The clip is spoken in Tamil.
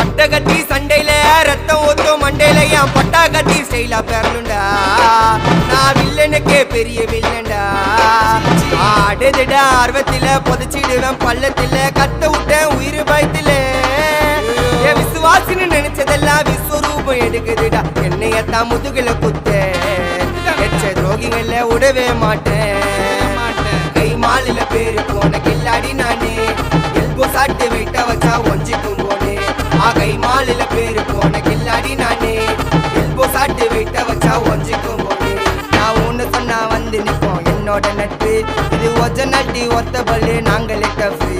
அட்டகத்தி சண்டையில ரத்தம் ஊத்தும் மண்டையில என் பட்டாகத்தி ஸ்டைலா பேரலுண்டா. நான் வில்லனுக்கே பெரிய வில்லன்டா. ஆடுதுடா ஆர்வத்தில புதைச்சிடுவேன் பள்ளத்தில கத்த விட்டேன் உயிர் பயத்தில. என் விசுவாசின்னு நினைச்சதெல்லாம் விஸ்வரூபம் எடுக்குதுடா. என்னையத்தான் முதுகுல குத்த எச்ச துரோகிகள விடவே மாட்டேன். கை மாலில பேரு போன கில்லாடி நானே எல்போ சாட்டு வெயிட்ட வச்சா ஒஞ்சிக்கும் போனே. கை மாலில பேரு போன கில்லாடி நானே எல்போ சாட்டு வெயிட்ட வச்சா ஒஞ்சிக்கும் போனே. நான் ஒண்ணு சொன்னா வந்து நிப்போம் என்னோட நட்பு. இது ஒஜ நட்டி ஒத்த பல்லு நாங்களே டஃபு.